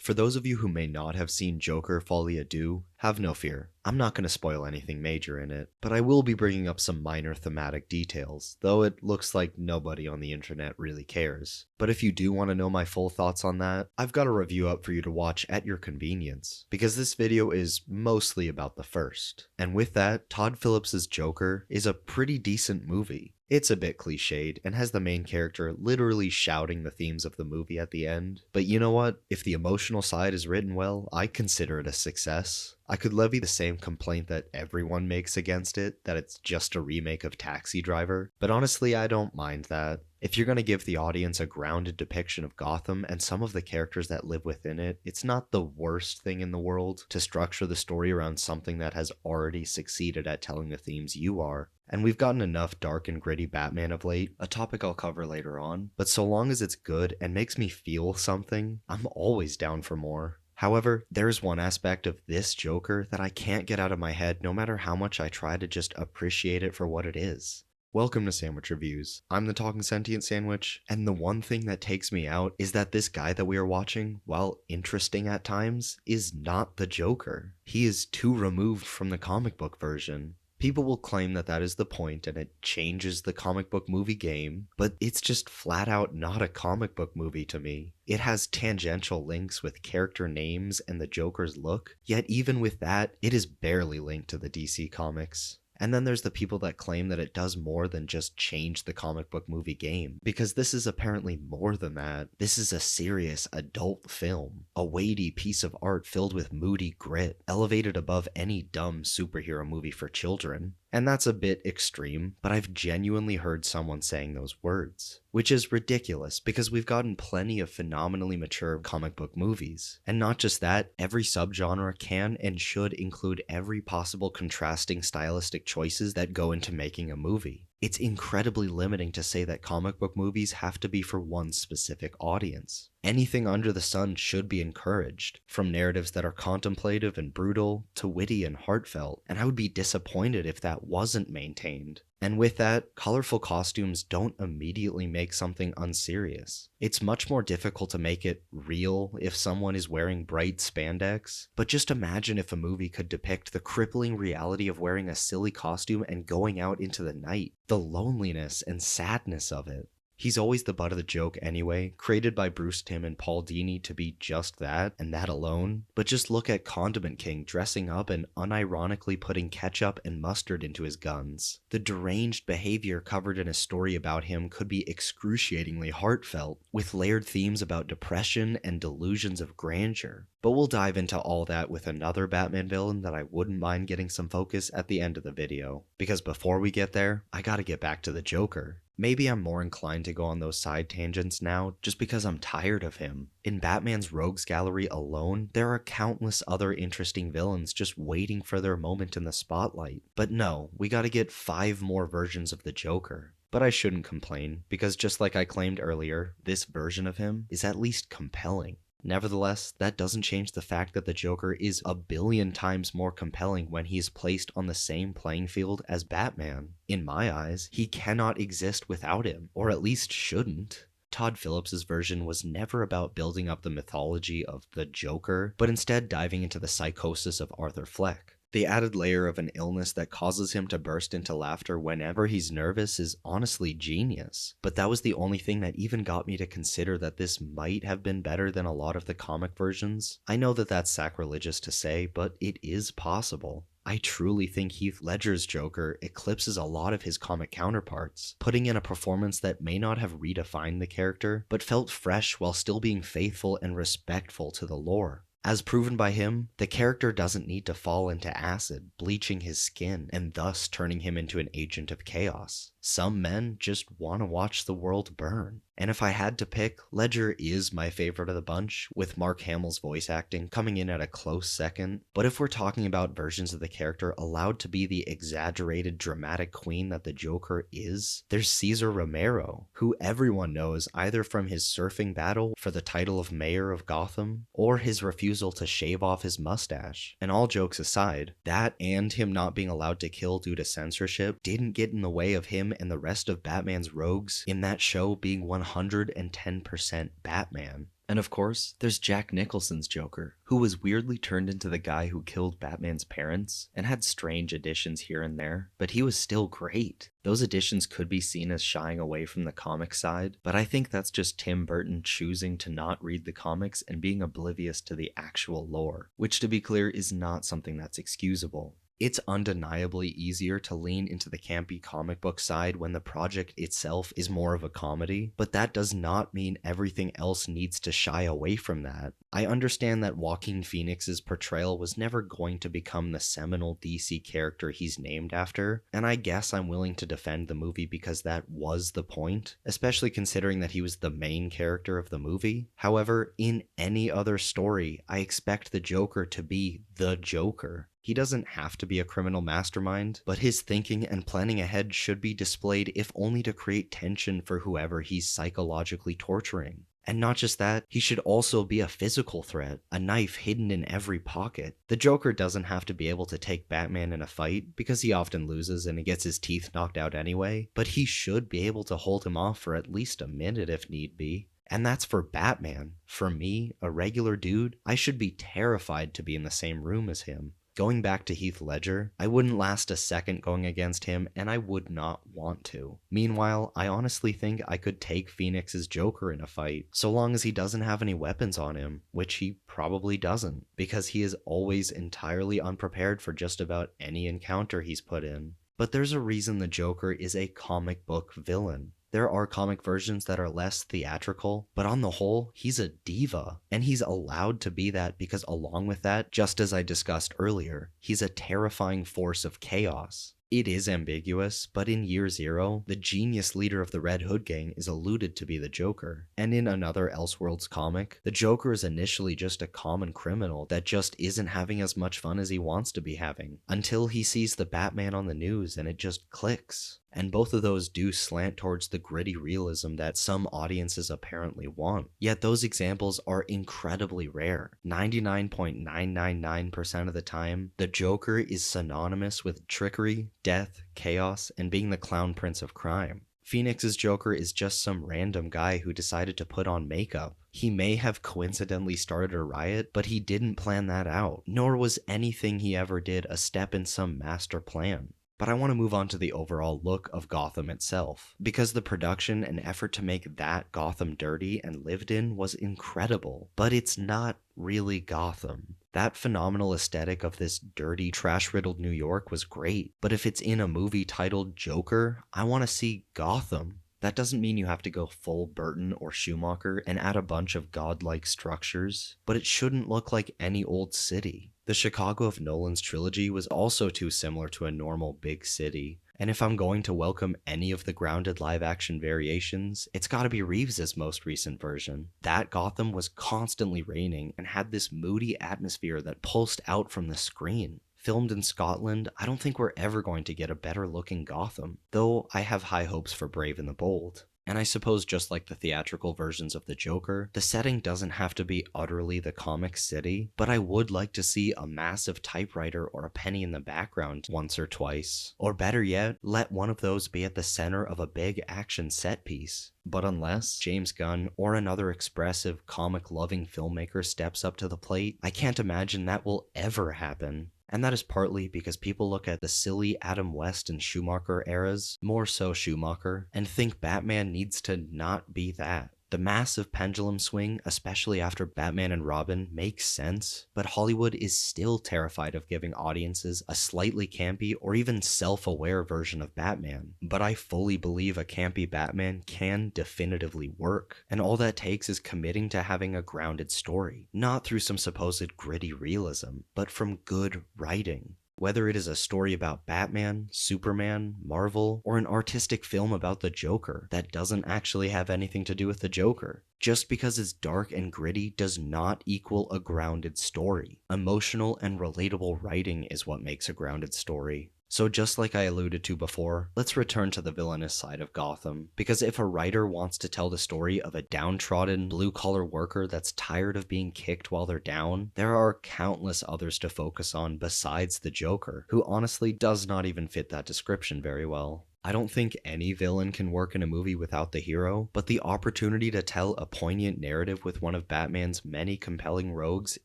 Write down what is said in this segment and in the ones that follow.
For those of you who may not have seen Joker Folie à Deux, have no fear. I'm not going to spoil anything major in it, but I will be bringing up some minor thematic details, though it looks like nobody on the internet really cares. But if you do want to know my full thoughts on that, I've got a review up for you to watch at your convenience, because this video is mostly about the first. And with that, Todd Phillips' Joker is a pretty decent movie. It's a bit cliched and has the main character literally shouting the themes of the movie at the end. But you know what? If the emotional side is written well, I consider it a success. I could levy the same complaint that everyone makes against it, that it's just a remake of Taxi Driver, but honestly I don't mind that. If you're going to give the audience a grounded depiction of Gotham and some of the characters that live within it, it's not the worst thing in the world to structure the story around something that has already succeeded at telling the themes you are. And we've gotten enough dark and gritty Batman of late, a topic I'll cover later on, but so long as it's good and makes me feel something, I'm always down for more. However, there's one aspect of this Joker that I can't get out of my head no matter how much I try to just appreciate it for what it is. Welcome to Sandwich Reviews. I'm the Talking Sentient Sandwich, and the one thing that takes me out is that this guy that we are watching, while interesting at times, is not the Joker. He is too removed from the comic book version. People will claim that that is the point and it changes the comic book movie game, but it's just flat out not a comic book movie to me. It has tangential links with character names and the Joker's look, yet even with that, it is barely linked to the DC comics. And then there's the people that claim that it does more than just change the comic book movie game, because this is apparently more than that. This is a serious adult film, a weighty piece of art filled with moody grit, elevated above any dumb superhero movie for children. And that's a bit extreme, but I've genuinely heard someone saying those words. Which is ridiculous, because we've gotten plenty of phenomenally mature comic book movies. And not just that, every subgenre can and should include every possible contrasting stylistic choices that go into making a movie. It's incredibly limiting to say that comic book movies have to be for one specific audience. Anything under the sun should be encouraged, from narratives that are contemplative and brutal to witty and heartfelt, and I would be disappointed if that wasn't maintained. And with that, colorful costumes don't immediately make something unserious. It's much more difficult to make it real if someone is wearing bright spandex, but just imagine if a movie could depict the crippling reality of wearing a silly costume and going out into the night, the loneliness and sadness of it. He's always the butt of the joke anyway, created by Bruce Timm and Paul Dini to be just that, and that alone. But just look at Condiment King dressing up and unironically putting ketchup and mustard into his guns. The deranged behavior covered in a story about him could be excruciatingly heartfelt, with layered themes about depression and delusions of grandeur. But we'll dive into all that with another Batman villain that I wouldn't mind getting some focus at the end of the video. Because before we get there, I gotta get back to the Joker. Maybe I'm more inclined to go on those side tangents now, just because I'm tired of him. In Batman's rogues gallery alone, there are countless other interesting villains just waiting for their moment in the spotlight. But no, we gotta get 5 more versions of the Joker. But I shouldn't complain, because just like I claimed earlier, this version of him is at least compelling. Nevertheless, that doesn't change the fact that the Joker is a billion times more compelling when he's placed on the same playing field as Batman. In my eyes, he cannot exist without him, or at least shouldn't. Todd Phillips' version was never about building up the mythology of the Joker, but instead diving into the psychosis of Arthur Fleck. The added layer of an illness that causes him to burst into laughter whenever he's nervous is honestly genius. But that was the only thing that even got me to consider that this might have been better than a lot of the comic versions. I know that that's sacrilegious to say, but it is possible. I truly think Heath Ledger's Joker eclipses a lot of his comic counterparts, putting in a performance that may not have redefined the character, but felt fresh while still being faithful and respectful to the lore. As proven by him, the character doesn't need to fall into acid, bleaching his skin, and thus turning him into an agent of chaos. Some men just want to watch the world burn. And if I had to pick, Ledger is my favorite of the bunch, with Mark Hamill's voice acting coming in at a close second. But if we're talking about versions of the character allowed to be the exaggerated dramatic queen that the Joker is, there's Cesar Romero, who everyone knows either from his surfing battle for the title of mayor of Gotham, or his refusal to shave off his mustache. And all jokes aside, that and him not being allowed to kill due to censorship didn't get in the way of him and the rest of Batman's rogues in that show being 110% Batman. And of course, there's Jack Nicholson's Joker, who was weirdly turned into the guy who killed Batman's parents and had strange additions here and there, but he was still great. Those additions could be seen as shying away from the comic side, but I think that's just Tim Burton choosing to not read the comics and being oblivious to the actual lore, which to be clear is not something that's excusable. It's undeniably easier to lean into the campy comic book side when the project itself is more of a comedy, but that does not mean everything else needs to shy away from that. I understand that Joaquin Phoenix's portrayal was never going to become the seminal DC character he's named after, and I guess I'm willing to defend the movie because that was the point, especially considering that he was the main character of the movie. However, in any other story, I expect the Joker to be the Joker. He doesn't have to be a criminal mastermind, but his thinking and planning ahead should be displayed if only to create tension for whoever he's psychologically torturing. And not just that, he should also be a physical threat, a knife hidden in every pocket. The Joker doesn't have to be able to take Batman in a fight, because he often loses and he gets his teeth knocked out anyway, but he should be able to hold him off for at least a minute if need be. And that's for Batman. For me, a regular dude, I should be terrified to be in the same room as him. Going back to Heath Ledger, I wouldn't last a second going against him, and I would not want to. Meanwhile, I honestly think I could take Phoenix's Joker in a fight, so long as he doesn't have any weapons on him, which he probably doesn't, because he is always entirely unprepared for just about any encounter he's put in. But there's a reason the Joker is a comic book villain. There are comic versions that are less theatrical, but on the whole, he's a diva. And he's allowed to be that because along with that, just as I discussed earlier, he's a terrifying force of chaos. It is ambiguous, but in Year Zero, the genius leader of the Red Hood gang is alluded to be the Joker. And in another Elseworlds comic, the Joker is initially just a common criminal that just isn't having as much fun as he wants to be having, until he sees the Batman on the news and it just clicks. And both of those do slant towards the gritty realism that some audiences apparently want. Yet those examples are incredibly rare. 99.999% of the time, the Joker is synonymous with trickery, death, chaos, and being the clown prince of crime. Phoenix's Joker is just some random guy who decided to put on makeup. He may have coincidentally started a riot, but he didn't plan that out, nor was anything he ever did a step in some master plan. But I want to move on to the overall look of Gotham itself, because the production and effort to make that Gotham dirty and lived in was incredible, but it's not really Gotham. That phenomenal aesthetic of this dirty, trash-riddled New York was great, but if it's in a movie titled Joker, I want to see Gotham. That doesn't mean you have to go full Burton or Schumacher and add a bunch of godlike structures, but it shouldn't look like any old city. The Chicago of Nolan's trilogy was also too similar to a normal big city, and if I'm going to welcome any of the grounded live-action variations, it's gotta be Reeves' most recent version. That Gotham was constantly raining and had this moody atmosphere that pulsed out from the screen. Filmed in Scotland, I don't think we're ever going to get a better looking Gotham, though I have high hopes for Brave and the Bold. And I suppose just like the theatrical versions of the Joker, the setting doesn't have to be utterly the comic city, but I would like to see a massive typewriter or a penny in the background once or twice. Or better yet, let one of those be at the center of a big action set piece. But unless James Gunn or another expressive, comic-loving filmmaker steps up to the plate, I can't imagine that will ever happen. And that is partly because people look at the silly Adam West and Schumacher eras, more so Schumacher, and think Batman needs to not be that. The massive pendulum swing, especially after Batman and Robin, makes sense, but Hollywood is still terrified of giving audiences a slightly campy or even self-aware version of Batman. But I fully believe a campy Batman can definitively work, and all that takes is committing to having a grounded story, not through some supposed gritty realism, but from good writing. Whether it is a story about Batman, Superman, Marvel, or an artistic film about the Joker that doesn't actually have anything to do with the Joker. Just because it's dark and gritty does not equal a grounded story. Emotional and relatable writing is what makes a grounded story. So just like I alluded to before, let's return to the villainous side of Gotham, because if a writer wants to tell the story of a downtrodden, blue-collar worker that's tired of being kicked while they're down, there are countless others to focus on besides the Joker, who honestly does not even fit that description very well. I don't think any villain can work in a movie without the hero, but the opportunity to tell a poignant narrative with one of Batman's many compelling rogues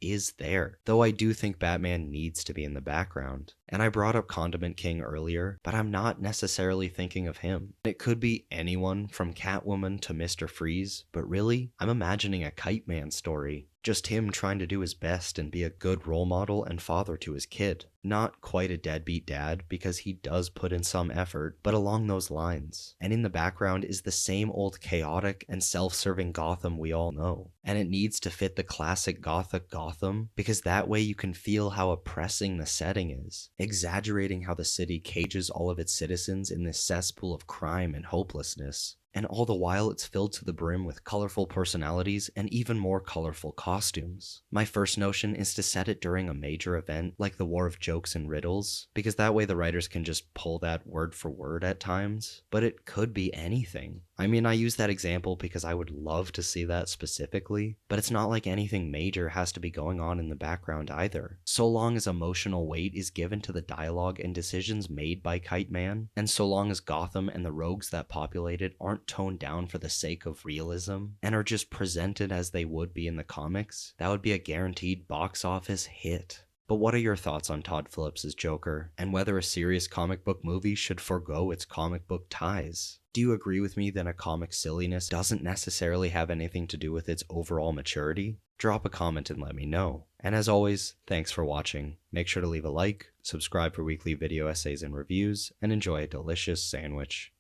is there, though I do think Batman needs to be in the background. And I brought up Condiment King earlier, but I'm not necessarily thinking of him. It could be anyone from Catwoman to Mr. Freeze, but really, I'm imagining a Kite Man story. Just him trying to do his best and be a good role model and father to his kid. Not quite a deadbeat dad, because he does put in some effort, but along those lines. And in the background is the same old chaotic and self-serving Gotham we all know. And it needs to fit the classic Gothic Gotham, because that way you can feel how oppressing the setting is, exaggerating how the city cages all of its citizens in this cesspool of crime and hopelessness. And all the while it's filled to the brim with colorful personalities and even more colorful costumes. My first notion is to set it during a major event like the War of Jokes and Riddles, because that way the writers can just pull that word for word at times, but it could be anything. I mean, I use that example because I would love to see that specifically, but it's not like anything major has to be going on in the background either. So long as emotional weight is given to the dialogue and decisions made by Kite Man, and so long as Gotham and the rogues that populate it aren't toned down for the sake of realism, and are just presented as they would be in the comics, that would be a guaranteed box office hit. But what are your thoughts on Todd Phillips' Joker, and whether a serious comic book movie should forego its comic book ties? Do you agree with me that a comic silliness doesn't necessarily have anything to do with its overall maturity? Drop a comment and let me know. And as always, thanks for watching. Make sure to leave a like, subscribe for weekly video essays and reviews, and enjoy a delicious sandwich.